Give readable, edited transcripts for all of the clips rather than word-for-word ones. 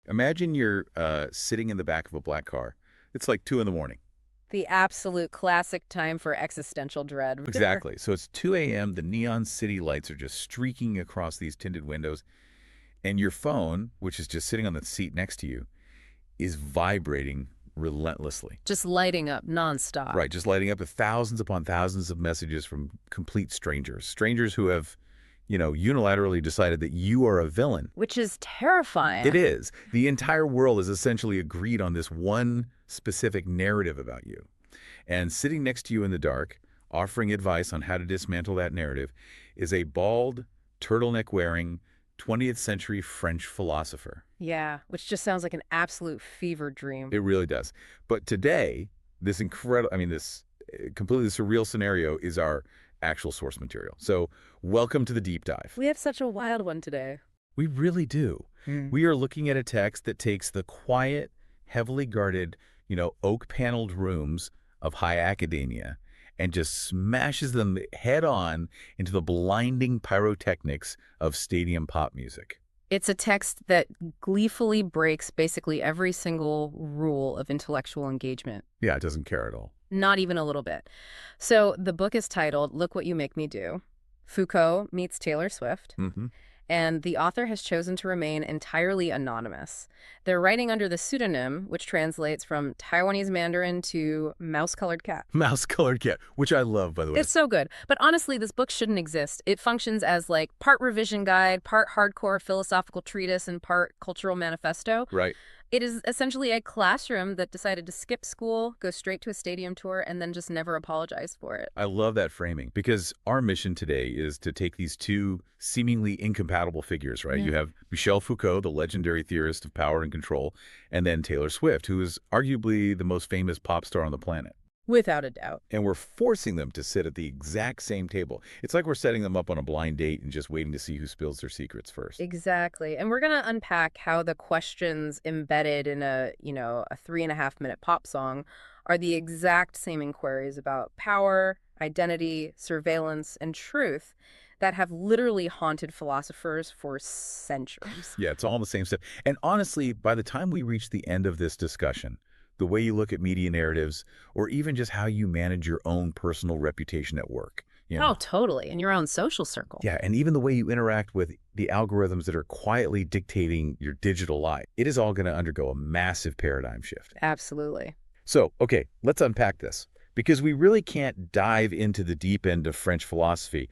Imagine you're sitting in the back of a black car. It's like 2 in the morning. The absolute classic time for existential dread. Exactly. So it's 2 a.m. The neon city lights are just streaking across these tinted windows. And your phone, which is just sitting on the seat next to you, is vibrating relentlessly. Just lighting up nonstop. Right. Just lighting up with thousands upon thousands of messages from complete strangers. Strangers who have, unilaterally decided that you are a villain. Which is terrifying. It is. The entire world is essentially agreed on this one specific narrative about you. And sitting next to you in the dark, offering advice on how to dismantle that narrative, is a bald, turtleneck-wearing, 20th century French philosopher. Yeah, which just sounds like an absolute fever dream. It really does. But today, this completely surreal scenario is our actual source material. So welcome to the deep dive. We have such a wild one today. We really do. We are looking at a text that takes the quiet, heavily guarded, oak-paneled rooms of high academia and just smashes them head on into the blinding pyrotechnics of stadium pop music. It's a text that gleefully breaks basically every single rule of intellectual engagement. Yeah, it doesn't care at all. Not even a little bit. So the book is titled Look What You Make Me Do. Foucault meets Taylor Swift. And the author has chosen to remain entirely anonymous. They're writing under the pseudonym, which translates from Taiwanese Mandarin to mouse-colored cat. Mouse-colored cat, which I love, by the way. It's so good. But honestly, this book shouldn't exist. It functions as like part revision guide, part hardcore philosophical treatise, and part cultural manifesto. Right. It is essentially a classroom that decided to skip school, go straight to a stadium tour, and then just never apologize for it. I love that framing because our mission today is to take these two seemingly incompatible figures, right? Yeah. You have Michel Foucault, the legendary theorist of power and control, and then Taylor Swift, who is arguably the most famous pop star on the planet. Without a doubt. And we're forcing them to sit at the exact same table. It's like we're setting them up on a blind date and just waiting to see who spills their secrets first. Exactly. And we're going to unpack how the questions embedded in a 3.5-minute pop song are the exact same inquiries about power, identity, surveillance, and truth that have literally haunted philosophers for centuries. Yeah, it's all the same stuff. And honestly, by the time we reach the end of this discussion, the way you look at media narratives, or even just how you manage your own personal reputation at work. Oh, totally. In your own social circle. Yeah, and even the way you interact with the algorithms that are quietly dictating your digital life. It is all going to undergo a massive paradigm shift. Absolutely. So, okay, let's unpack this, because we really can't dive into the deep end of French philosophy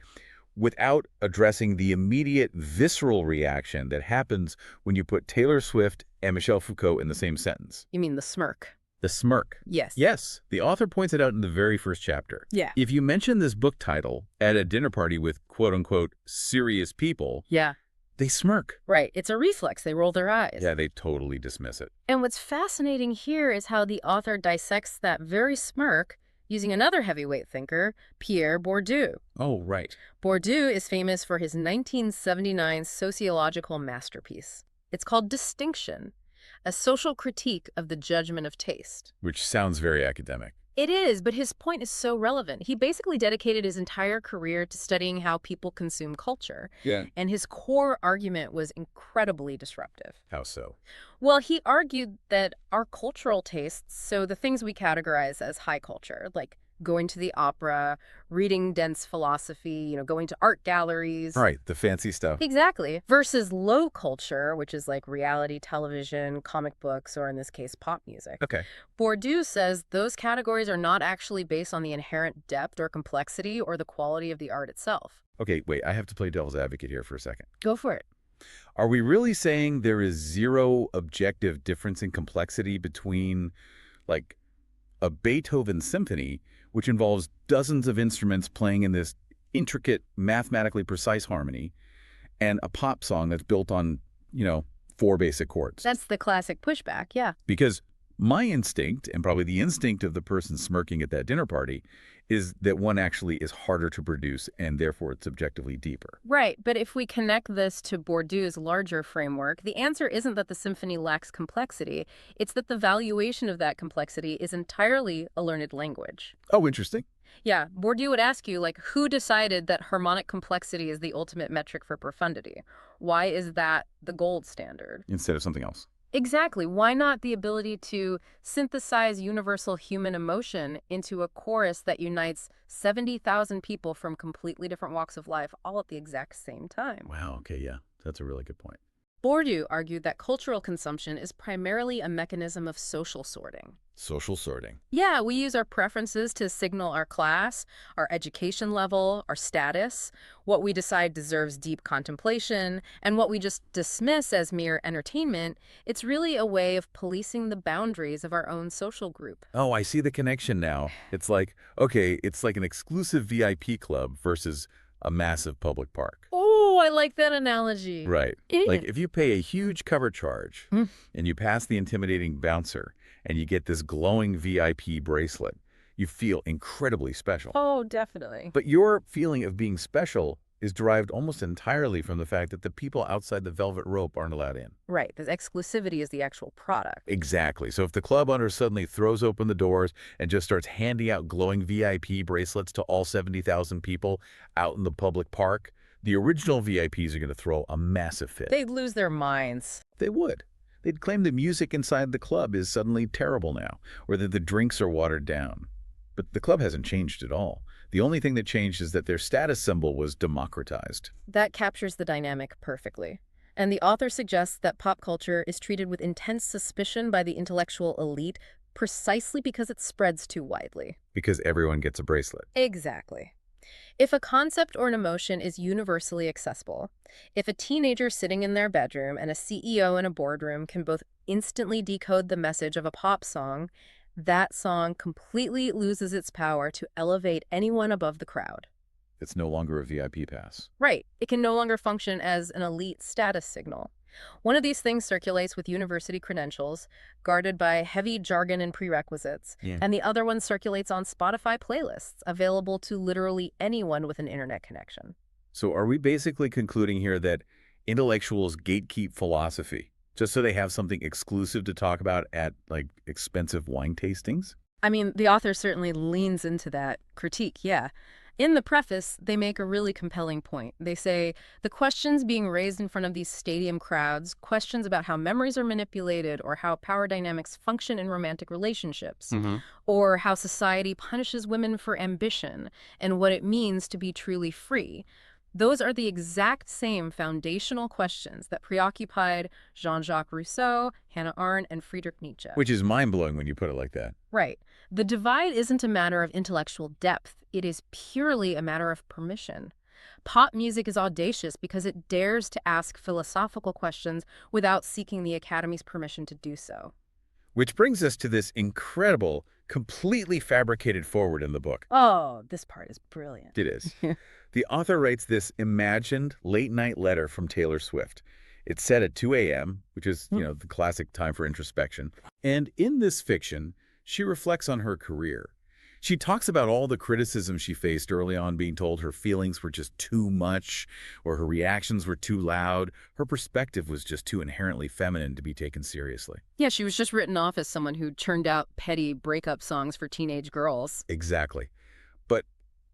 without addressing the immediate visceral reaction that happens when you put Taylor Swift and Michel Foucault in the same sentence. You mean the smirk? The smirk. Yes. Yes. The author points it out in the very first chapter. Yeah. If you mention this book title at a dinner party with quote-unquote serious people, Yeah. they smirk. Right. It's a reflex. They roll their eyes. Yeah, they totally dismiss it. And what's fascinating here is how the author dissects that very smirk using another heavyweight thinker, Pierre Bourdieu. Oh, right. Bourdieu is famous for his 1979 sociological masterpiece. It's called Distinction, a social critique of the judgment of taste. Which sounds very academic. It is, but his point is so relevant. He basically dedicated his entire career to studying how people consume culture. Yeah. And his core argument was incredibly disruptive. How so? Well, he argued that our cultural tastes, so the things we categorize as high culture, like going to the opera, reading dense philosophy, going to art galleries. Right, the fancy stuff. Exactly. Versus low culture, which is like reality television, comic books, or in this case, pop music. Okay. Bourdieu says those categories are not actually based on the inherent depth or complexity or the quality of the art itself. Okay, wait, I have to play devil's advocate here for a second. Go for it. Are we really saying there is zero objective difference in complexity between, like, a Beethoven symphony, which involves dozens of instruments playing in this intricate, mathematically precise harmony, and a pop song that's built on, 4 basic chords? That's the classic pushback, yeah. Because my instinct, and probably the instinct of the person smirking at that dinner party, is that one actually is harder to produce, and therefore it's objectively deeper. Right, but if we connect this to Bourdieu's larger framework, the answer isn't that the symphony lacks complexity. It's that the valuation of that complexity is entirely a learned language. Oh, interesting. Yeah, Bourdieu would ask you, who decided that harmonic complexity is the ultimate metric for profundity? Why is that the gold standard? Instead of something else. Exactly. Why not the ability to synthesize universal human emotion into a chorus that unites 70,000 people from completely different walks of life all at the exact same time? Wow, okay, yeah. That's a really good point. Bourdieu argued that cultural consumption is primarily a mechanism of social sorting. Social sorting. Yeah, we use our preferences to signal our class, our education level, our status, what we decide deserves deep contemplation, and what we just dismiss as mere entertainment. It's really a way of policing the boundaries of our own social group. Oh, I see the connection now. It's like, okay, it's like an exclusive VIP club versus a massive public park. Oh, I like that analogy. Right. Like It. if you pay a huge cover charge Mm. and you pass the intimidating bouncer and you get this glowing VIP bracelet, you feel incredibly special. Oh, definitely. But your feeling of being special is derived almost entirely from the fact that the people outside the velvet rope aren't allowed in. Right, the exclusivity is the actual product. Exactly. So if the club owner suddenly throws open the doors and just starts handing out glowing VIP bracelets to all 70,000 people out in the public park, the original VIPs are going to throw a massive fit. They'd lose their minds. They would. They'd claim the music inside the club is suddenly terrible now, or that the drinks are watered down. But the club hasn't changed at all. The only thing that changed is that their status symbol was democratized. That captures the dynamic perfectly. And the author suggests that pop culture is treated with intense suspicion by the intellectual elite precisely because it spreads too widely. Because everyone gets a bracelet. Exactly. If a concept or an emotion is universally accessible, if a teenager sitting in their bedroom and a CEO in a boardroom can both instantly decode the message of a pop song, that song completely loses its power to elevate anyone above the crowd. It's no longer a VIP pass. Right. It can no longer function as an elite status signal. One of these things circulates with university credentials, guarded by heavy jargon and prerequisites, Yeah. and the other one circulates on Spotify playlists, available to literally anyone with an internet connection. So are we basically concluding here that intellectuals gatekeep philosophy just so they have something exclusive to talk about at, like, expensive wine tastings? I mean, the author certainly leans into that critique, yeah. In the preface, they make a really compelling point. They say, the questions being raised in front of these stadium crowds, questions about how memories are manipulated or how power dynamics function in romantic relationships, or how society punishes women for ambition and what it means to be truly free. Those are the exact same foundational questions that preoccupied Jean-Jacques Rousseau, Hannah Arendt, and Friedrich Nietzsche. Which is mind-blowing when you put it like that. Right. The divide isn't a matter of intellectual depth. It is purely a matter of permission. Pop music is audacious because it dares to ask philosophical questions without seeking the Academy's permission to do so. Which brings us to this incredible, completely fabricated forward in the book. Oh, this part is brilliant. It is. The author writes this imagined late-night letter from Taylor Swift. It's set at 2 a.m., which is, the classic time for introspection. And in this fiction, she reflects on her career. She talks about all the criticism she faced early on, being told her feelings were just too much or her reactions were too loud. Her perspective was just too inherently feminine to be taken seriously. Yeah, she was just written off as someone who churned out petty breakup songs for teenage girls. Exactly. But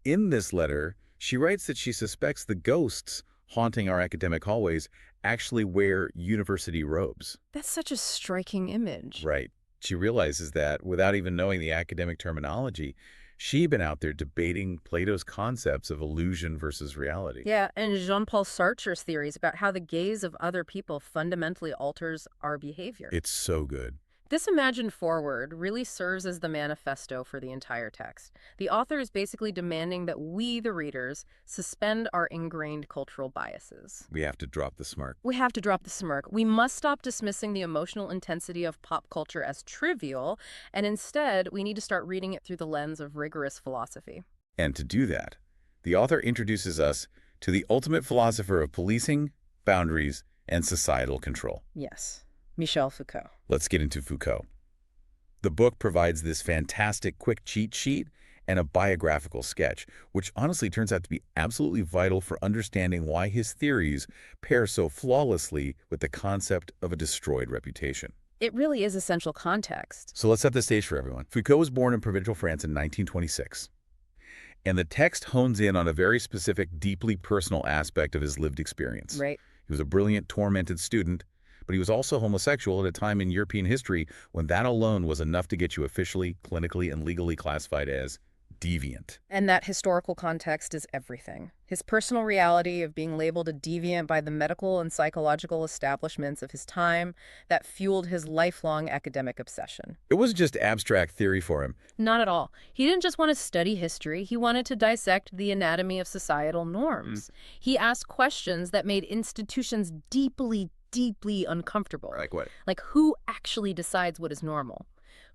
in this letter, she writes that she suspects the ghosts haunting our academic hallways actually wear university robes. That's such a striking image. Right. She realizes that, without even knowing the academic terminology, she'd been out there debating Plato's concepts of illusion versus reality. Yeah, and Jean-Paul Sartre's theories about how the gaze of other people fundamentally alters our behavior. It's so good. This imagined forward really serves as the manifesto for the entire text. The author is basically demanding that we, the readers, suspend our ingrained cultural biases. We have to drop the smirk. We have to drop the smirk. We must stop dismissing the emotional intensity of pop culture as trivial, and instead, we need to start reading it through the lens of rigorous philosophy. And to do that, the author introduces us to the ultimate philosopher of policing, boundaries, and societal control. Yes, Michel Foucault. Let's get into Foucault. The book provides this fantastic quick cheat sheet and a biographical sketch, which honestly turns out to be absolutely vital for understanding why his theories pair so flawlessly with the concept of a destroyed reputation. It really is essential context. So let's set the stage for everyone. Foucault was born in provincial France in 1926. And the text hones in on a very specific, deeply personal aspect of his lived experience. Right. He was a brilliant, tormented student but he was also homosexual at a time in European history when that alone was enough to get you officially, clinically, and legally classified as deviant. And that historical context is everything. His personal reality of being labeled a deviant by the medical and psychological establishments of his time that fueled his lifelong academic obsession. It wasn't just abstract theory for him. Not at all. He didn't just want to study history, he wanted to dissect the anatomy of societal norms. He asked questions that made institutions deeply, deeply uncomfortable. Like what? Like, who actually decides what is normal?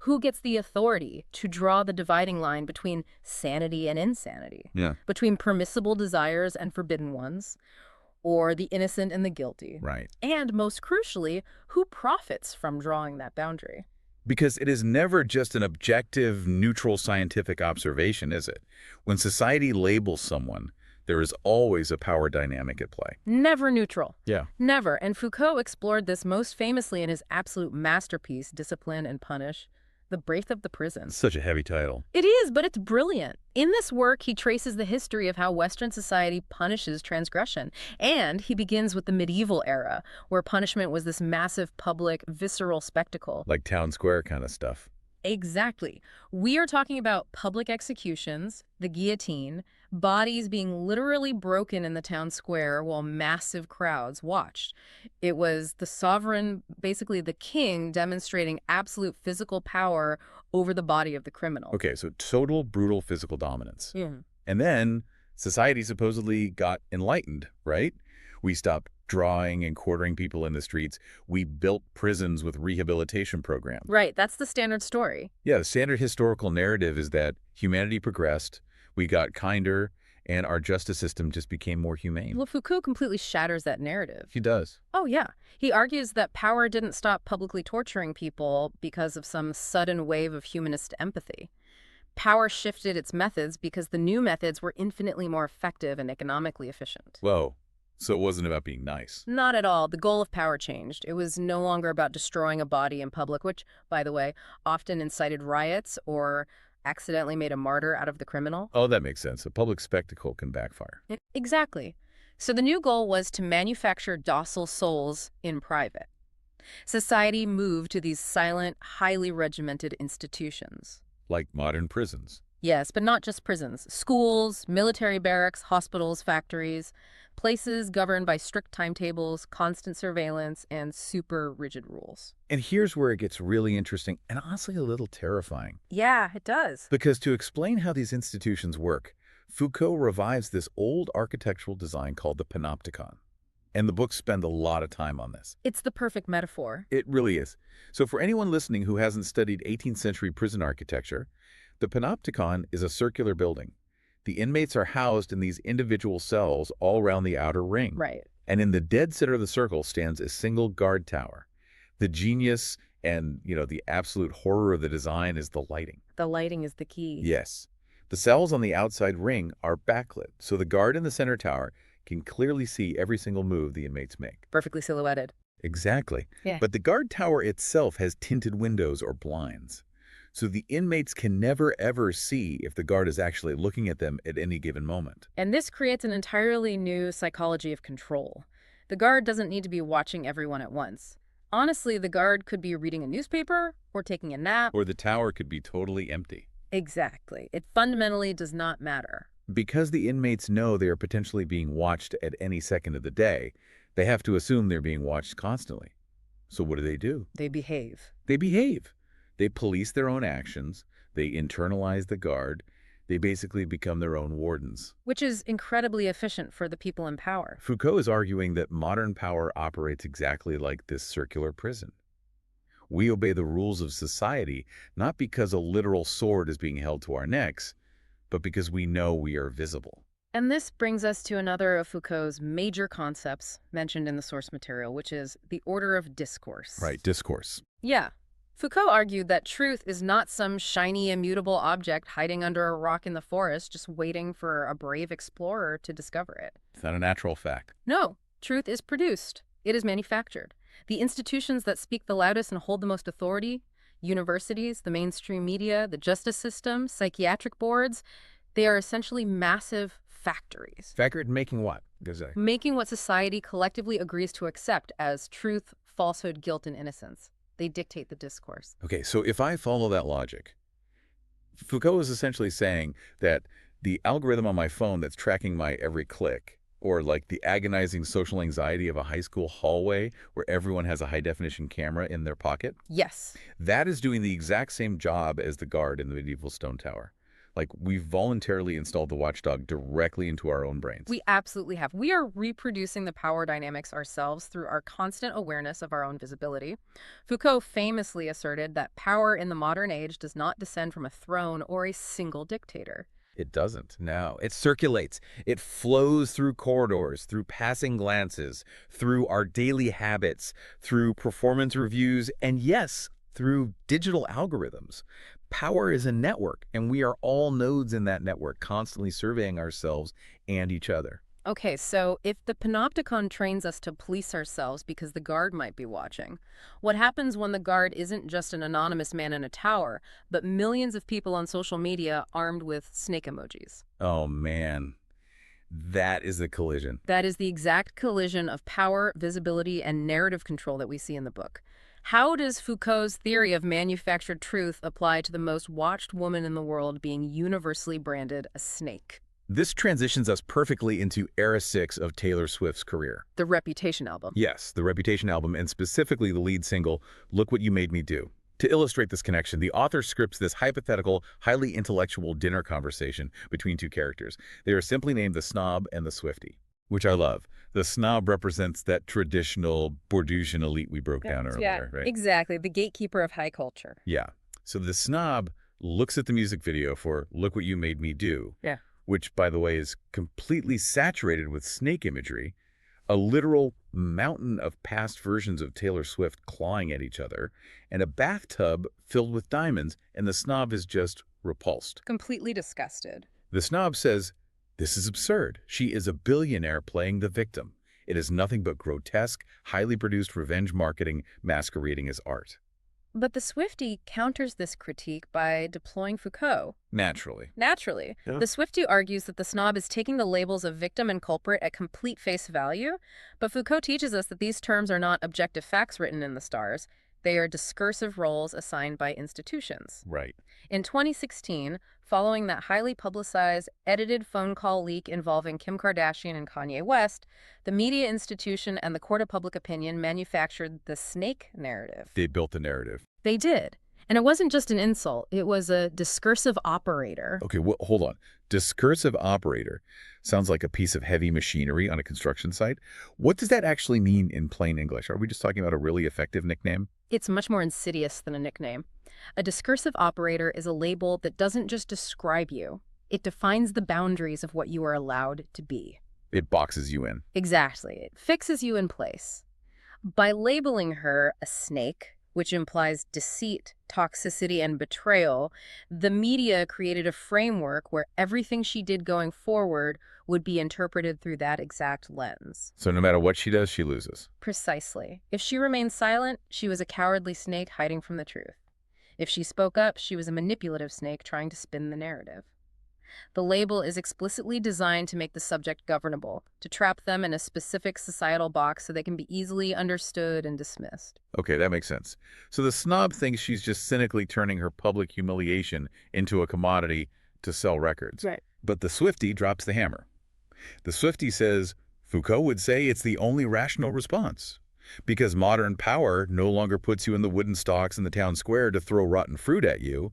Who gets the authority to draw the dividing line between sanity and insanity? Yeah. Between permissible desires and forbidden ones? Or the innocent and the guilty? Right. And most crucially, who profits from drawing that boundary? Because it is never just an objective, neutral scientific observation, is it? When society labels someone, there is always a power dynamic at play. Never neutral. Yeah. Never. And Foucault explored this most famously in his absolute masterpiece, Discipline and Punish, The Breath of the Prison. Such a heavy title. It is, but it's brilliant. In this work, he traces the history of how Western society punishes transgression. And he begins with the medieval era, where punishment was this massive, public, visceral spectacle. Like town square kind of stuff. Exactly. We are talking about public executions, the guillotine, bodies being literally broken in the town square while massive crowds watched. It was the sovereign, basically the king, demonstrating absolute physical power over the body of the criminal. Okay, so total brutal physical dominance. Yeah. And then society supposedly got enlightened, right? We stopped drawing and quartering people in the streets. We built prisons with rehabilitation programs. Right, that's the standard story. Yeah, the standard historical narrative is that humanity progressed, we got kinder, and our justice system just became more humane. Well, Foucault completely shatters that narrative. He does. Oh, yeah. He argues that power didn't stop publicly torturing people because of some sudden wave of humanist empathy. Power shifted its methods because the new methods were infinitely more effective and economically efficient. Whoa. So it wasn't about being nice. Not at all. The goal of power changed. It was no longer about destroying a body in public, which, by the way, often incited riots or accidentally made a martyr out of the criminal. Oh, that makes sense. A public spectacle can backfire. Exactly. So the new goal was to manufacture docile souls in private. Society moved to these silent, highly regimented institutions. Like modern prisons. Yes, but not just prisons. Schools, military barracks, hospitals, factories, places governed by strict timetables, constant surveillance, and super rigid rules. And here's where it gets really interesting and honestly a little terrifying. Yeah, it does. Because to explain how these institutions work, Foucault revives this old architectural design called the panopticon. And the books spend a lot of time on this. It's the perfect metaphor. It really is. So for anyone listening who hasn't studied 18th century prison architecture, the panopticon is a circular building. The inmates are housed in these individual cells all around the outer ring. Right. And in the dead center of the circle stands a single guard tower. The genius and, the absolute horror of the design is the lighting. The lighting is the key. Yes. The cells on the outside ring are backlit, so the guard in the center tower can clearly see every single move the inmates make. Perfectly silhouetted. Exactly. Yeah. But the guard tower itself has tinted windows or blinds. So the inmates can never, ever see if the guard is actually looking at them at any given moment. And this creates an entirely new psychology of control. The guard doesn't need to be watching everyone at once. Honestly, the guard could be reading a newspaper or taking a nap. Or the tower could be totally empty. Exactly. It fundamentally does not matter. Because the inmates know they are potentially being watched at any second of the day, they have to assume they're being watched constantly. So what do? They behave. They behave. They police their own actions. They internalize the guard. They basically become their own wardens. Which is incredibly efficient for the people in power. Foucault is arguing that modern power operates exactly like this circular prison. We obey the rules of society, not because a literal sword is being held to our necks, but because we know we are visible. And this brings us to another of Foucault's major concepts mentioned in the source material, which is the order of discourse. Right, discourse. Yeah. Foucault argued that truth is not some shiny, immutable object hiding under a rock in the forest, just waiting for a brave explorer to discover it. It's not a natural fact. No, truth is produced. It is manufactured. The institutions that speak the loudest and hold the most authority, universities, the mainstream media, the justice system, psychiatric boards, they are essentially massive factories. Factory making what? Making what society collectively agrees to accept as truth falsehood, guilt, and innocence. They dictate the discourse. Okay, so if I follow that logic, Foucault is essentially saying that the algorithm on my phone that's tracking my every click, or like the agonizing social anxiety of a high school hallway where everyone has a high-definition camera in their pocket, Yes. that is doing the exact same job as the guard in the medieval stone tower. Like, we've voluntarily installed the watchdog directly into our own brains. We absolutely have. We are reproducing the power dynamics ourselves through our constant awareness of our own visibility. Foucault famously asserted that power in the modern age does not descend from a throne or a single dictator. It doesn't. No, it circulates. It flows through corridors, through passing glances, through our daily habits, through performance reviews, and yes, through digital algorithms. Power is a network, and we are all nodes in that network, constantly surveying ourselves and each other. Okay, so if the panopticon trains us to police ourselves because the guard might be watching, what happens when the guard isn't just an anonymous man in a tower, but millions of people on social media armed with snake emojis? Oh, man. That is the collision. That is the exact collision of power, visibility, and narrative control that we see in the book. How does Foucault's theory of manufactured truth apply to the most watched woman in the world being universally branded a snake? This transitions us perfectly into Era 6 of Taylor Swift's career. The Reputation album. Yes, the Reputation album, and specifically the lead single, Look What You Made Me Do. To illustrate this connection, the author scripts this hypothetical, highly intellectual dinner conversation between two characters. They are simply named the Snob and the Swiftie, which I love. The snob represents that traditional Bordusian elite we broke down earlier, right? Exactly. The gatekeeper of high culture. Yeah. So the snob looks at the music video for Look What You Made Me Do, Yeah. which, by the way, is completely saturated with snake imagery, a literal mountain of past versions of Taylor Swift clawing at each other, and a bathtub filled with diamonds, and the snob is just repulsed. Completely disgusted. The snob says, "This is absurd. She is a billionaire playing the victim. It is nothing but grotesque, highly produced revenge marketing masquerading as art." But the Swiftie counters this critique by deploying Foucault. Naturally. Naturally, Yeah. the Swiftie argues that the snob is taking the labels of victim and culprit at complete face value, but Foucault teaches us that these terms are not objective facts written in the stars. They are discursive roles assigned by institutions. Right. In 2016, following that highly publicized, edited phone call leak involving Kim Kardashian and Kanye West, the media institution and the court of public opinion manufactured the snake narrative. They built the narrative. They did. And it wasn't just an insult. It was a discursive operator. Okay, well, hold on. Discursive operator sounds like a piece of heavy machinery on a construction site. What does that actually mean in plain English? Are we just talking about a really effective nickname? It's much more insidious than a nickname. A discursive operator is a label that doesn't just describe you. It defines the boundaries of what you are allowed to be. It boxes you in. Exactly. It fixes you in place. By labeling her a snake, which implies deceit, toxicity, and betrayal, the media created a framework where everything she did going forward would be interpreted through that exact lens. So no matter what she does, she loses. Precisely. If she remained silent, she was a cowardly snake hiding from the truth. If she spoke up, she was a manipulative snake trying to spin the narrative. The label is explicitly designed to make the subject governable, to trap them in a specific societal box so they can be easily understood and dismissed. Okay, that makes sense. So the snob thinks she's just cynically turning her public humiliation into a commodity to sell records. Right. But the Swiftie drops the hammer. The Swiftie says, Foucault would say it's the only rational response. Because modern power no longer puts you in the wooden stocks in the town square to throw rotten fruit at you.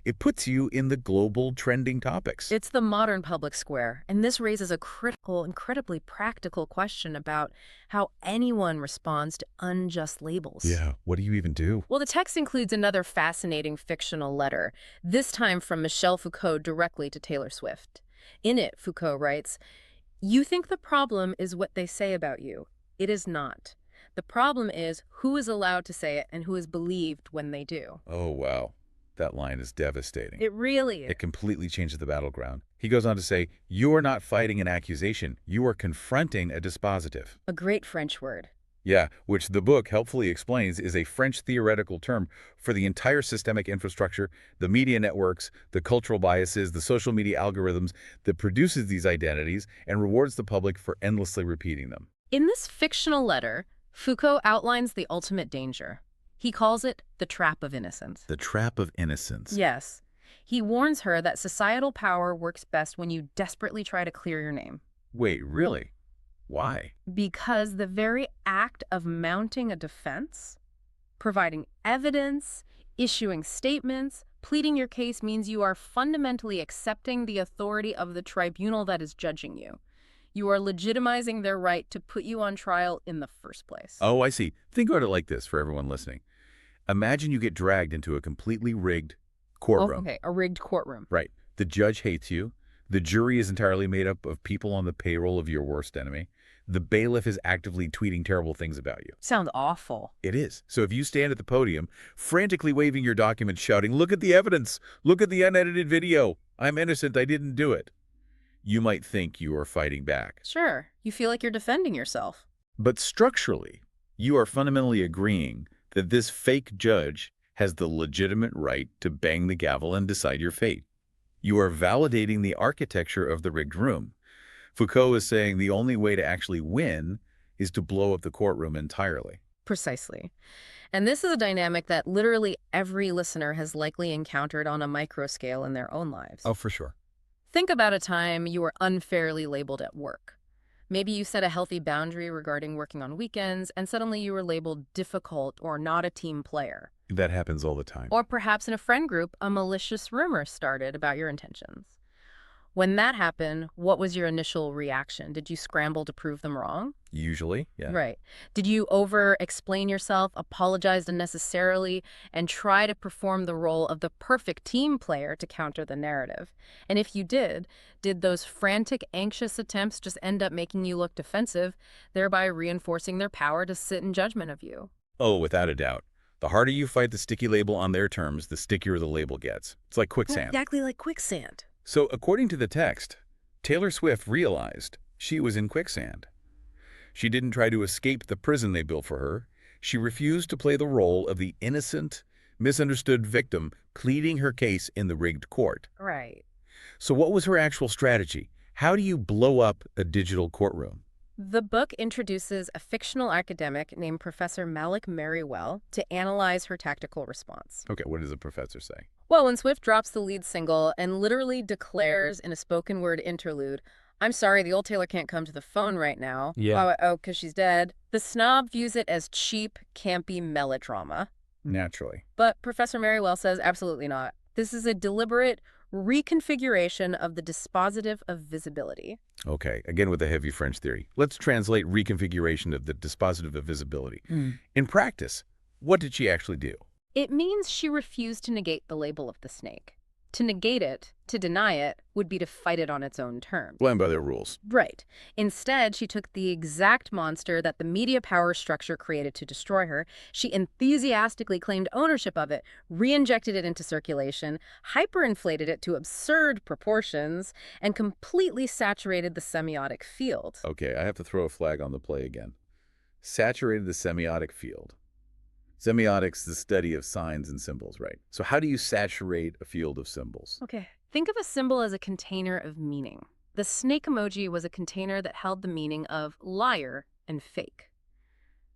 It puts you in the global trending topics. It's the modern public square, and this raises a critical, incredibly practical question about how anyone responds to unjust labels. Yeah, what do you even do? Well, the text includes another fascinating fictional letter, this time from Michel Foucault directly to Taylor Swift. In it, Foucault writes, "You think the problem is what they say about you. It is not. The problem is who is allowed to say it and who is believed when they do." Oh, wow. That line is devastating. It really is. It completely changes the battleground. He goes on to say, you are not fighting an accusation. You are confronting a dispositive. A great French word. Yeah, which the book helpfully explains is a French theoretical term for the entire systemic infrastructure, the media networks, the cultural biases, the social media algorithms that produces these identities and rewards the public for endlessly repeating them. In this fictional letter, Foucault outlines the ultimate danger. He calls it the trap of innocence. The trap of innocence. Yes. He warns her that societal power works best when you desperately try to clear your name. Wait, really? Why? Because the very act of mounting a defense, providing evidence, issuing statements, pleading your case means you are fundamentally accepting the authority of the tribunal that is judging you. You are legitimizing their right to put you on trial in the first place. Oh, I see. Think about it like this for everyone listening. Imagine you get dragged into a completely rigged courtroom. Okay, a rigged courtroom. Right. The judge hates you. The jury is entirely made up of people on the payroll of your worst enemy. The bailiff is actively tweeting terrible things about you. Sounds awful. It is. So if you stand at the podium, frantically waving your documents, shouting, "Look at the evidence! Look at the unedited video! I'm innocent, I didn't do it," you might think you are fighting back. Sure, you feel like you're defending yourself. But structurally, you are fundamentally agreeing that this fake judge has the legitimate right to bang the gavel and decide your fate. You are validating the architecture of the rigged room. Foucault is saying the only way to actually win is to blow up the courtroom entirely. Precisely. And this is a dynamic that literally every listener has likely encountered on a micro scale in their own lives. Oh, for sure. Think about a time you were unfairly labeled at work. Maybe you set a healthy boundary regarding working on weekends, and suddenly you were labeled difficult or not a team player. That happens all the time. Or perhaps in a friend group, a malicious rumor started about your intentions. When that happened, what was your initial reaction? Did you scramble to prove them wrong? Usually, yeah. Right. Did you over-explain yourself, apologize unnecessarily, and try to perform the role of the perfect team player to counter the narrative? And if you did those frantic, anxious attempts just end up making you look defensive, thereby reinforcing their power to sit in judgment of you? Oh, without a doubt. The harder you fight the sticky label on their terms, the stickier the label gets. It's like quicksand. Exactly like quicksand. So according to the text, Taylor Swift realized she was in quicksand. She didn't try to escape the prison they built for her. She refused to play the role of the innocent, misunderstood victim pleading her case in the rigged court. Right. So what was her actual strategy? How do you blow up a digital courtroom? The book introduces a fictional academic named Professor Malik Merriwell to analyze her tactical response. Okay, what does the professor say? Well, when Swift drops the lead single and literally declares in a spoken word interlude, "I'm sorry, the old Taylor can't come to the phone right now." Yeah. Oh, 'cause she's dead. The snob views it as cheap, campy melodrama. Naturally. But Professor Merriwell says absolutely not. This is a deliberate reconfiguration of the dispositive of visibility. Okay, again with the heavy French theory. Let's translate reconfiguration of the dispositive of visibility. In practice, what did she actually do? It means she refused to negate the label of the snake. To negate it, to deny it, would be to fight it on its own terms. Blame by their rules. Right. Instead, she took the exact monster that the media power structure created to destroy her. She enthusiastically claimed ownership of it, re-injected it into circulation, hyperinflated it to absurd proportions, and completely saturated the semiotic field. Okay, I have to throw a flag on the play again. Saturated the semiotic field. Semiotics, the study of signs and symbols, right? So how do you saturate a field of symbols? Okay. Think of a symbol as a container of meaning. The snake emoji was a container that held the meaning of liar and fake.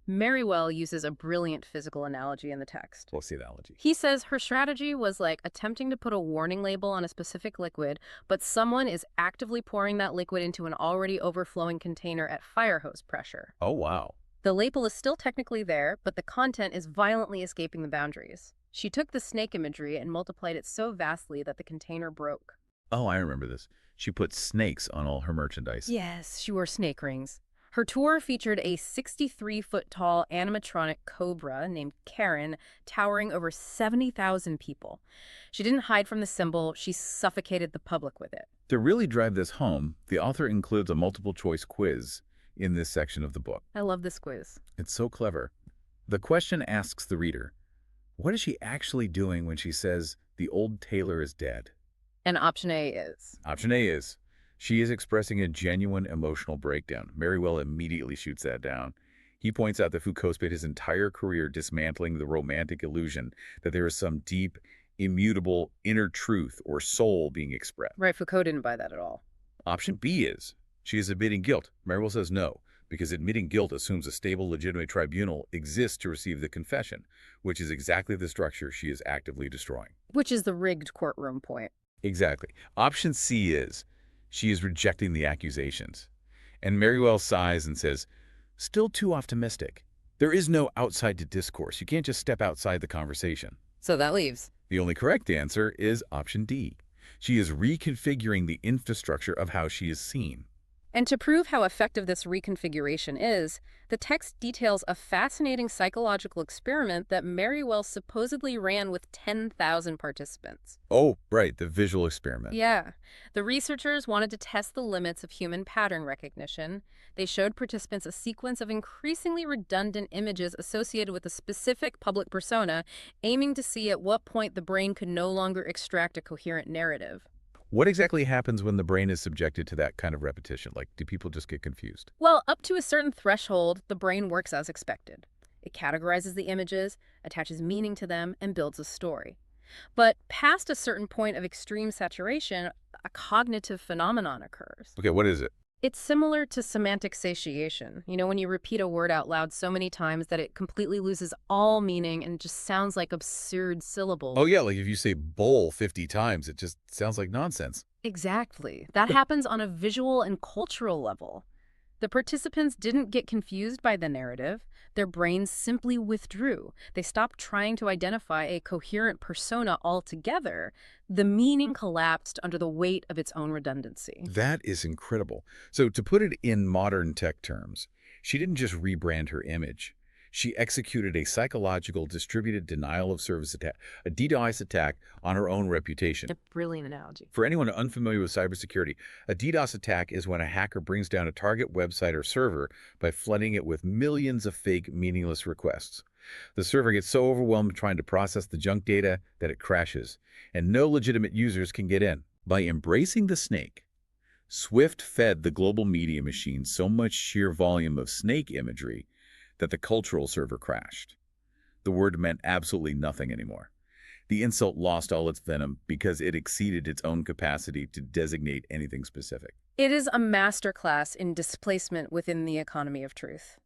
Merriwell uses a brilliant physical analogy in the text. What's the analogy? He says her strategy was like attempting to put a warning label on a specific liquid, but someone is actively pouring that liquid into an already overflowing container at fire hose pressure. Oh, wow. The label is still technically there, but the content is violently escaping the boundaries. She took the snake imagery and multiplied it so vastly that the container broke. Oh, I remember this. She put snakes on all her merchandise. Yes, she wore snake rings. Her tour featured a 63-foot-tall animatronic cobra named Karen, towering over 70,000 people. She didn't hide from the symbol, she suffocated the public with it. To really drive this home, the author includes a multiple-choice quiz in this section of the book. I love this quiz. It's so clever. The question asks the reader, what is she actually doing when she says the old Taylor is dead? And option A is? Option A is, she is expressing a genuine emotional breakdown. Merriwell immediately shoots that down. He points out that Foucault spent his entire career dismantling the romantic illusion that there is some deep, immutable inner truth or soul being expressed. Right, Foucault didn't buy that at all. Option B is, she is admitting guilt. Merriwell says no. because admitting guilt assumes a stable, legitimate tribunal exists to receive the confession, which is exactly the structure she is actively destroying. Which is the rigged courtroom point. Exactly. Option C is, she is rejecting the accusations. And Merriwell sighs and says, still too optimistic. There is no outside to discourse. You can't just step outside the conversation. So that leaves. The only correct answer is option D. She is reconfiguring the infrastructure of how she is seen. And to prove how effective this reconfiguration is, the text details a fascinating psychological experiment that Merriwell supposedly ran with 10,000 participants. Oh, right, the visual experiment. Yeah. The researchers wanted to test the limits of human pattern recognition. They showed participants a sequence of increasingly redundant images associated with a specific public persona, aiming to see at what point the brain could no longer extract a coherent narrative. What exactly happens when the brain is subjected to that kind of repetition? Like, do people just get confused? Well, up to a certain threshold, the brain works as expected. It categorizes the images, attaches meaning to them, and builds a story. But past a certain point of extreme saturation, a cognitive phenomenon occurs. Okay, what is it? It's similar to semantic satiation. You know, when you repeat a word out loud so many times that it completely loses all meaning and just sounds like absurd syllables. Oh, yeah, like if you say bowl 50 times, it just sounds like nonsense. Exactly. That happens on a visual and cultural level. The participants didn't get confused by the narrative. Their brains simply withdrew. They stopped trying to identify a coherent persona altogether. The meaning collapsed under the weight of its own redundancy. That is incredible. So to put it in modern tech terms, she didn't just rebrand her image. She executed a psychological distributed denial of service attack, a DDoS attack on her own reputation. A brilliant analogy. For anyone unfamiliar with cybersecurity, a DDoS attack is when a hacker brings down a target website or server by flooding it with millions of fake, meaningless requests. The server gets so overwhelmed trying to process the junk data that it crashes, and no legitimate users can get in. By embracing the snake, Swift fed the global media machine so much sheer volume of snake imagery that the cultural server crashed. The word meant absolutely nothing anymore. The insult lost all its venom because it exceeded its own capacity to designate anything specific. It is a masterclass in displacement within the economy of truth.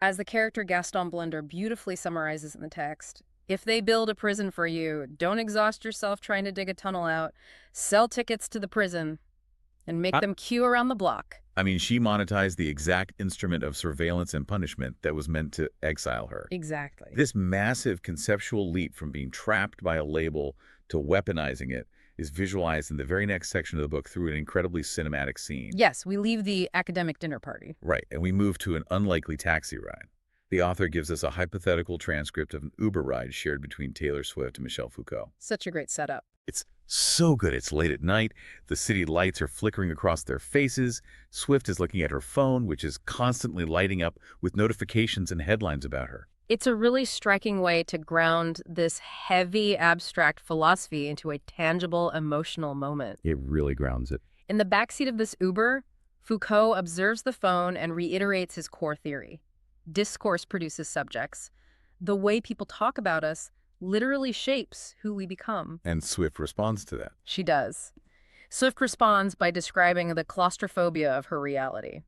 As the character Gaston Blender beautifully summarizes in the text, if they build a prison for you, don't exhaust yourself trying to dig a tunnel out. Sell tickets to the prison and make them queue around the block. I mean, she monetized the exact instrument of surveillance and punishment that was meant to exile her. Exactly. This massive conceptual leap from being trapped by a label to weaponizing it is visualized in the very next section of the book through an incredibly cinematic scene. Yes, we leave the academic dinner party. Right, and we move to an unlikely taxi ride. The author gives us a hypothetical transcript of an Uber ride shared between Taylor Swift and Michel Foucault. Such a great setup. It's so good. It's late at night. The city lights are flickering across their faces. Swift is looking at her phone, which is constantly lighting up with notifications and headlines about her. It's a really striking way to ground this heavy, abstract philosophy into a tangible, emotional moment. It really grounds it. In the backseat of this Uber, Foucault observes the phone and reiterates his core theory. Discourse produces subjects. The way people talk about us literally shapes who we become. And Swift responds to that. She does. Swift responds by describing the claustrophobia of her reality.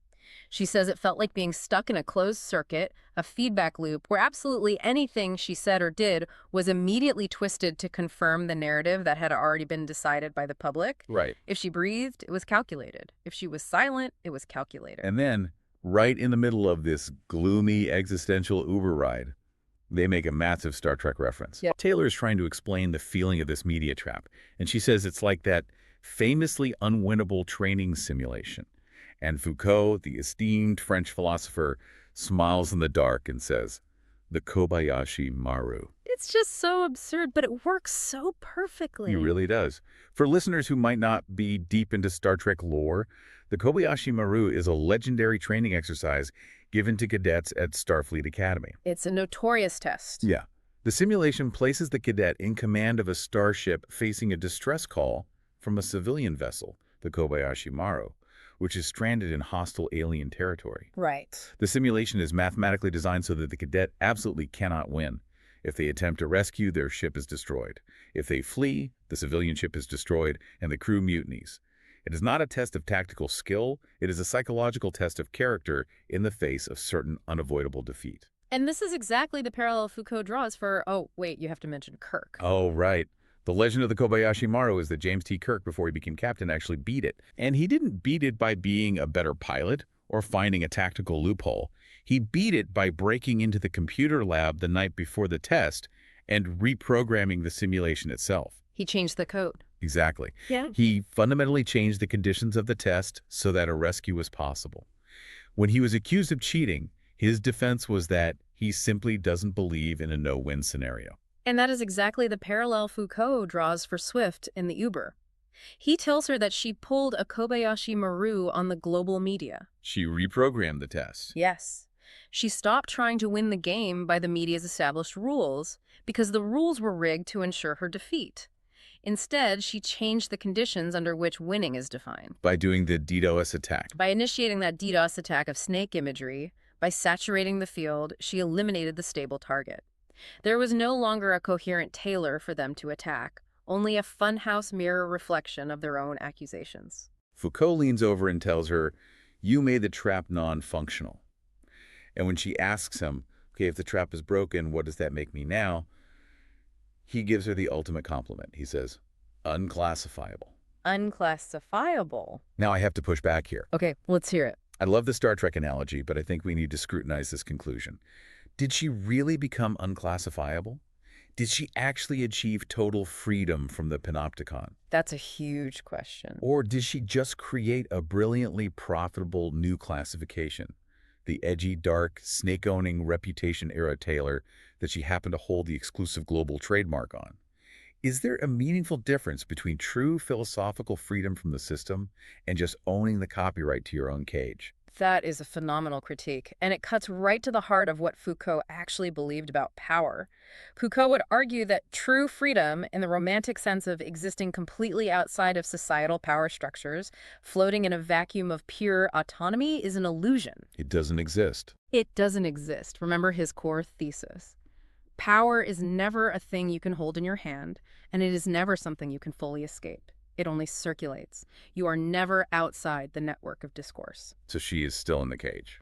She says it felt like being stuck in a closed circuit, a feedback loop, where absolutely anything she said or did was immediately twisted to confirm the narrative that had already been decided by the public. Right. If she breathed, it was calculated. If she was silent, it was calculated. And then, right in the middle of this gloomy existential Uber ride, they make a massive Star Trek reference. Yep. Taylor is trying to explain the feeling of this media trap, and she says it's like that famously unwinnable training simulation. And Foucault, the esteemed French philosopher, smiles in the dark and says, the Kobayashi Maru. It's just so absurd, but it works so perfectly. He really does. For listeners who might not be deep into Star Trek lore, the Kobayashi Maru is a legendary training exercise given to cadets at Starfleet Academy. It's a notorious test. Yeah. The simulation places the cadet in command of a starship facing a distress call from a civilian vessel, the Kobayashi Maru, which is stranded in hostile alien territory. Right. The simulation is mathematically designed so that the cadet absolutely cannot win. If they attempt to rescue, their ship is destroyed. If they flee, the civilian ship is destroyed and the crew mutinies. It is not a test of tactical skill. It is a psychological test of character in the face of certain unavoidable defeat. And this is exactly the parallel Foucault draws for, oh, wait, you have to mention Kirk. Oh, right. The legend of the Kobayashi Maru is that James T. Kirk, before he became captain, actually beat it. And he didn't beat it by being a better pilot or finding a tactical loophole. He beat it by breaking into the computer lab the night before the test and reprogramming the simulation itself. He changed the code. Exactly. Yeah. He fundamentally changed the conditions of the test so that a rescue was possible. When he was accused of cheating, his defense was that he simply doesn't believe in a no-win scenario. And that is exactly the parallel Foucault draws for Swift in the Uber. He tells her that she pulled a Kobayashi Maru on the global media. She reprogrammed the test. Yes. She stopped trying to win the game by the media's established rules because the rules were rigged to ensure her defeat. Instead, she changed the conditions under which winning is defined. By doing the DDoS attack. By initiating that DDoS attack of snake imagery, by saturating the field, she eliminated the stable target. There was no longer a coherent Taylor for them to attack, only a funhouse mirror reflection of their own accusations. Foucault leans over and tells her, "You made the trap non-functional." And when she asks him, okay, if the trap is broken, what does that make me now? He gives her the ultimate compliment. He says, unclassifiable. Unclassifiable. Now I have to push back here. Okay, let's hear it. I love the Star Trek analogy, but I think we need to scrutinize this conclusion. Did she really become unclassifiable? Did she actually achieve total freedom from the panopticon? That's a huge question. Or did she just create a brilliantly profitable new classification? The edgy, dark, snake-owning reputation-era Taylor that she happened to hold the exclusive global trademark on. Is there a meaningful difference between true philosophical freedom from the system and just owning the copyright to your own cage? That is a phenomenal critique, and it cuts right to the heart of what Foucault actually believed about power. Foucault would argue that true freedom, in the romantic sense of existing completely outside of societal power structures, floating in a vacuum of pure autonomy, is an illusion. It doesn't exist. It doesn't exist. Remember his core thesis. Power is never a thing you can hold in your hand, and it is never something you can fully escape. It only circulates. You are never outside the network of discourse. So she is still in the cage.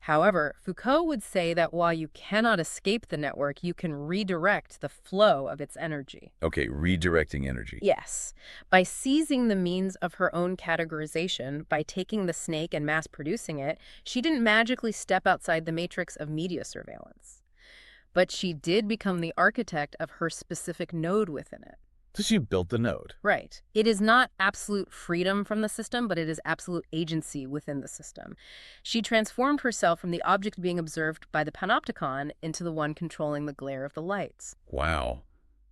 However, Foucault would say that while you cannot escape the network, you can redirect the flow of its energy. Okay, redirecting energy. Yes. By seizing the means of her own categorization, by taking the snake and mass-producing it, she didn't magically step outside the matrix of media surveillance. But she did become the architect of her specific node within it. So she built the node. Right. It is not absolute freedom from the system, but it is absolute agency within the system. She transformed herself from the object being observed by the panopticon into the one controlling the glare of the lights. Wow.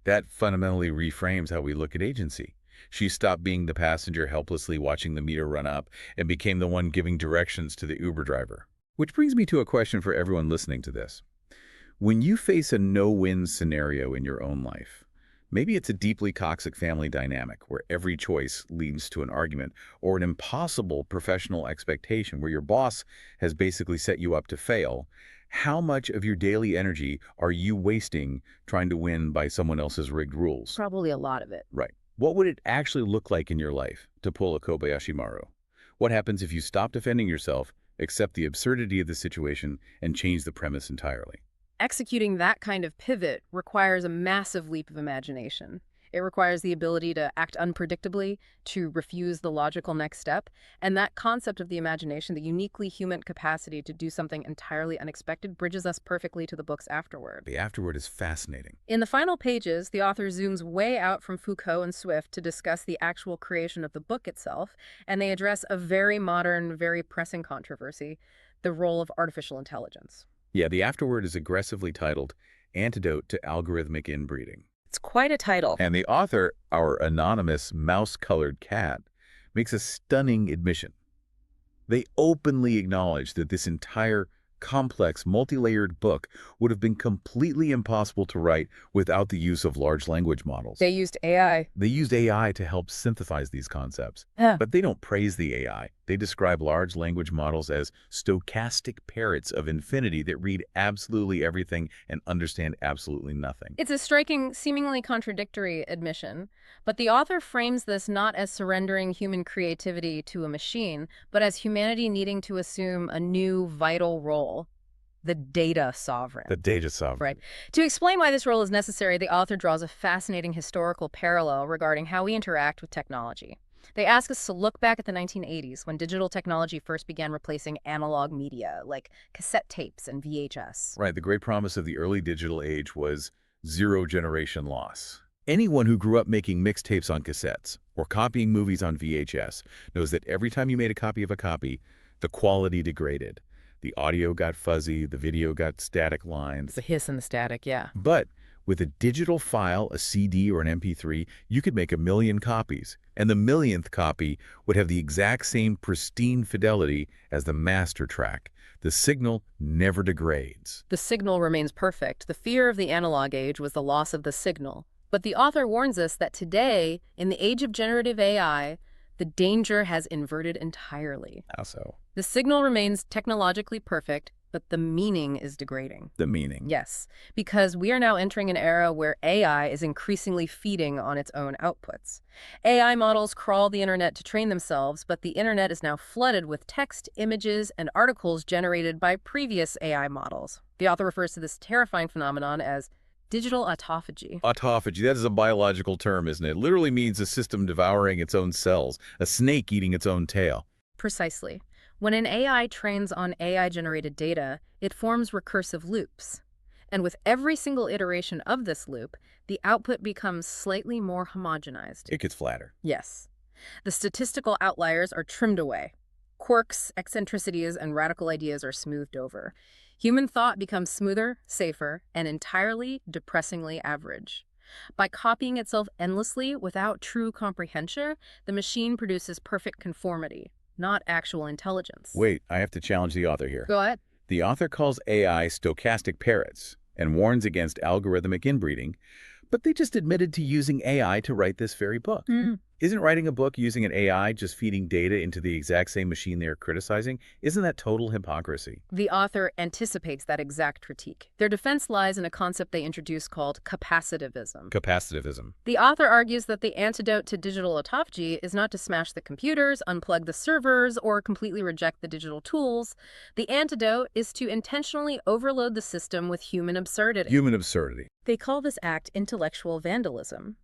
That fundamentally reframes how we look at agency. She stopped being the passenger helplessly watching the meter run up and became the one giving directions to the Uber driver. Which brings me to a question for everyone listening to this. When you face a no-win scenario in your own life, maybe it's a deeply toxic family dynamic where every choice leads to an argument, or an impossible professional expectation where your boss has basically set you up to fail. How much of your daily energy are you wasting trying to win by someone else's rigged rules? Probably a lot of it. Right. What would it actually look like in your life to pull a Kobayashi Maru? What happens if you stop defending yourself, accept the absurdity of the situation, and change the premise entirely? Executing that kind of pivot requires a massive leap of imagination. It requires the ability to act unpredictably, to refuse the logical next step, and that concept of the imagination, the uniquely human capacity to do something entirely unexpected, bridges us perfectly to the book's afterword. The afterword is fascinating. In the final pages, the author zooms way out from Foucault and Swift to discuss the actual creation of the book itself, and they address a very modern, very pressing controversy, the role of artificial intelligence. Yeah, the afterword is aggressively titled Antidote to Algorithmic Inbreeding. It's quite a title. And the author, our anonymous mouse-colored cat, makes a stunning admission. They openly acknowledge that this entire complex, multi-layered book would have been completely impossible to write without the use of large language models. They used AI. They used AI to help synthesize these concepts. Yeah. But they don't praise the AI. They describe large language models as stochastic parrots of infinity that read absolutely everything and understand absolutely nothing. It's a striking, seemingly contradictory admission, but the author frames this not as surrendering human creativity to a machine, but as humanity needing to assume a new vital role, the data sovereign. The data sovereign. Right. To explain why this role is necessary, the author draws a fascinating historical parallel regarding how we interact with technology. They ask us to look back at the 1980s when digital technology first began replacing analog media like cassette tapes and VHS. Right, the great promise of the early digital age was zero generation loss. Anyone who grew up making mixtapes on cassettes or copying movies on VHS knows that every time you made a copy of a copy, the quality degraded. The audio got fuzzy, the video got static lines. The hiss and the static, yeah. But with a digital file, a CD or an MP3, you could make 1 million copies, and the millionth copy would have the exact same pristine fidelity as the master track. The signal never degrades. The signal remains perfect. The fear of the analog age was the loss of the signal. But the author warns us that today, in the age of generative AI, the danger has inverted entirely. How so? The signal remains technologically perfect, but the meaning is degrading. The meaning. Yes, because we are now entering an era where AI is increasingly feeding on its own outputs. AI models crawl the internet to train themselves, but the internet is now flooded with text, images, and articles generated by previous AI models. The author refers to this terrifying phenomenon as digital autophagy. Autophagy, that is a biological term, isn't it? It literally means a system devouring its own cells, a snake eating its own tail. Precisely. When an AI trains on AI-generated data, it forms recursive loops. And with every single iteration of this loop, the output becomes slightly more homogenized. It gets flatter. Yes. The statistical outliers are trimmed away. Quirks, eccentricities, and radical ideas are smoothed over. Human thought becomes smoother, safer, and entirely depressingly average. By copying itself endlessly without true comprehension, the machine produces perfect conformity, not actual intelligence. Wait, I have to challenge the author here. Go ahead. The author calls AI stochastic parrots and warns against algorithmic inbreeding, but they just admitted to using AI to write this very book. Isn't writing a book using an AI just feeding data into the exact same machine they're criticizing? Isn't that total hypocrisy? The author anticipates that exact critique. Their defense lies in a concept they introduce called capacitivism. Capacitivism. The author argues that the antidote to digital autophagy is not to smash the computers, unplug the servers, or completely reject the digital tools. The antidote is to intentionally overload the system with human absurdity. Human absurdity. They call this act intellectual vandalism.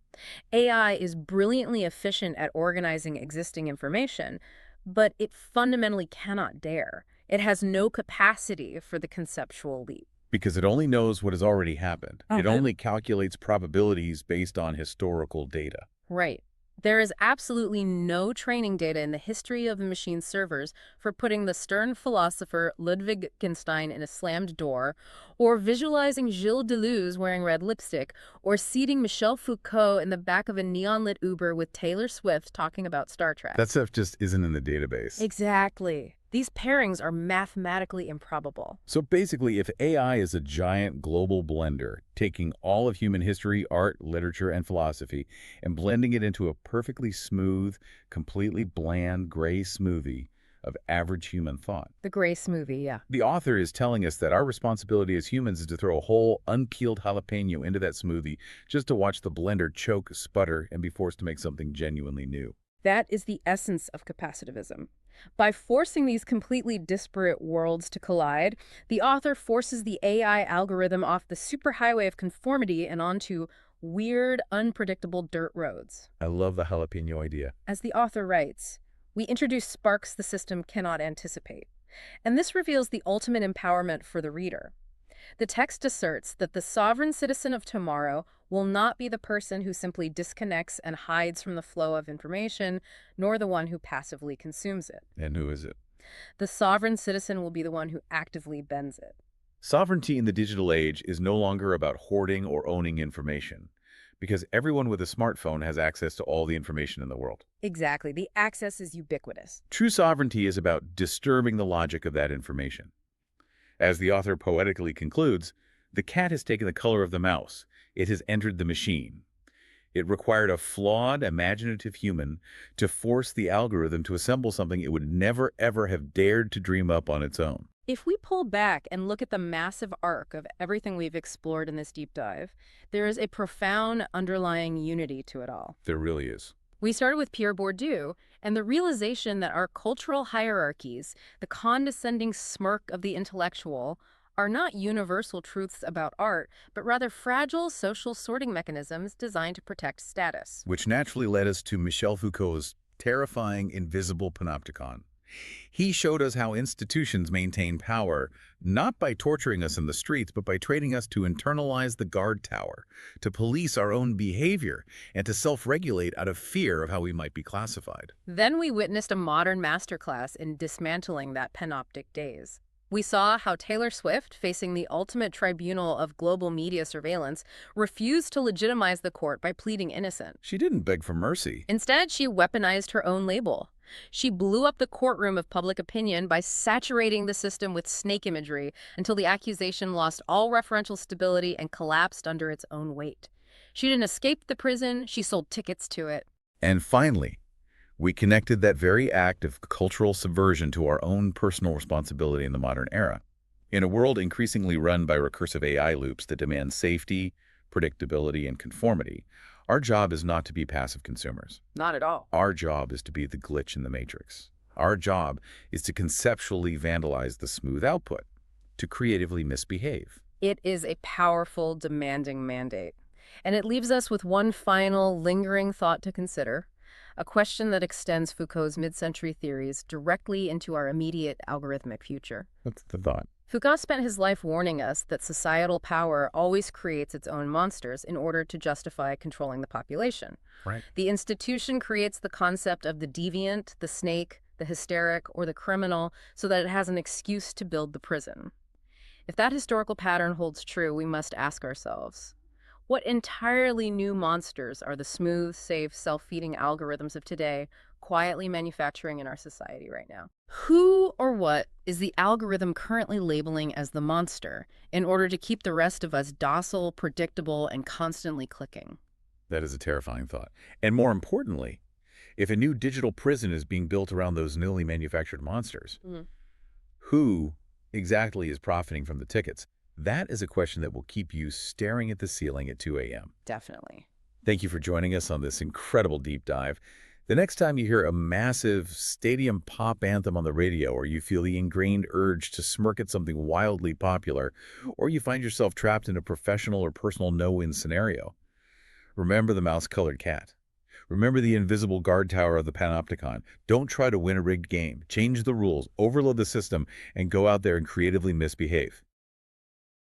AI is brilliantly efficient at organizing existing information, but it fundamentally cannot dare. It has no capacity for the conceptual leap. Because it only knows what has already happened. It only calculates probabilities based on historical data. Right. There is absolutely no training data in the history of the machine's servers for putting the stern philosopher Ludwig Wittgenstein in a slammed door, or visualizing Gilles Deleuze wearing red lipstick, or seating Michel Foucault in the back of a neon-lit Uber with Taylor Swift talking about Star Trek. That stuff just isn't in the database. Exactly. These pairings are mathematically improbable. So basically, if AI is a giant global blender, taking all of human history, art, literature, and philosophy, and blending it into a perfectly smooth, completely bland, gray smoothie of average human thought. The gray smoothie, yeah. The author is telling us that our responsibility as humans is to throw a whole unpeeled jalapeno into that smoothie just to watch the blender choke, sputter, and be forced to make something genuinely new. That is the essence of capacitivism. By forcing these completely disparate worlds to collide, the author forces the AI algorithm off the superhighway of conformity and onto weird, unpredictable dirt roads. I love the jalapeno idea. As the author writes, we introduce sparks the system cannot anticipate. And this reveals the ultimate empowerment for the reader. The text asserts that the sovereign citizen of tomorrow will not be the person who simply disconnects and hides from the flow of information, nor the one who passively consumes it. And who is it? The sovereign citizen will be the one who actively bends it. Sovereignty in the digital age is no longer about hoarding or owning information, because everyone with a smartphone has access to all the information in the world. Exactly. The access is ubiquitous. True sovereignty is about disturbing the logic of that information. As the author poetically concludes, the cat has taken the color of the mouse. It has entered the machine. It required a flawed, imaginative human to force the algorithm to assemble something it would never, ever have dared to dream up on its own. If we pull back and look at the massive arc of everything we've explored in this deep dive, there is a profound underlying unity to it all. There really is. We started with Pierre Bourdieu and the realization that our cultural hierarchies, the condescending smirk of the intellectual, are not universal truths about art, but rather fragile social sorting mechanisms designed to protect status. Which naturally led us to Michel Foucault's terrifying invisible panopticon. He showed us how institutions maintain power, not by torturing us in the streets, but by training us to internalize the guard tower, to police our own behavior, and to self-regulate out of fear of how we might be classified. Then we witnessed a modern masterclass in dismantling that panoptic daze. We saw how Taylor Swift, facing the ultimate tribunal of global media surveillance, refused to legitimize the court by pleading innocent. She didn't beg for mercy. Instead, she weaponized her own label. She blew up the courtroom of public opinion by saturating the system with snake imagery until the accusation lost all referential stability and collapsed under its own weight. She didn't escape the prison, she sold tickets to it. And finally, we connected that very act of cultural subversion to our own personal responsibility in the modern era. In a world increasingly run by recursive AI loops that demand safety, predictability, and conformity, our job is not to be passive consumers. Not at all. Our job is to be the glitch in the matrix. Our job is to conceptually vandalize the smooth output, to creatively misbehave. It is a powerful, demanding mandate. And it leaves us with one final, lingering thought to consider, a question that extends Foucault's mid-century theories directly into our immediate algorithmic future. That's the thought. Foucault spent his life warning us that societal power always creates its own monsters in order to justify controlling the population. Right. The institution creates the concept of the deviant, the snake, the hysteric, or the criminal so that it has an excuse to build the prison. If that historical pattern holds true, we must ask ourselves, what entirely new monsters are the smooth, safe, self-feeding algorithms of today quietly manufacturing in our society right now? Who or what is the algorithm currently labeling as the monster in order to keep the rest of us docile, predictable, and constantly clicking? That is a terrifying thought. And more importantly, if a new digital prison is being built around those newly manufactured monsters, who exactly is profiting from the tickets? That is a question that will keep you staring at the ceiling at 2 a.m. Definitely. Thank you for joining us on this incredible deep dive. The next time you hear a massive stadium pop anthem on the radio, or you feel the ingrained urge to smirk at something wildly popular, or you find yourself trapped in a professional or personal no-win scenario, remember the mouse-colored cat. Remember the invisible guard tower of the panopticon. Don't try to win a rigged game. Change the rules, overload the system, and go out there and creatively misbehave.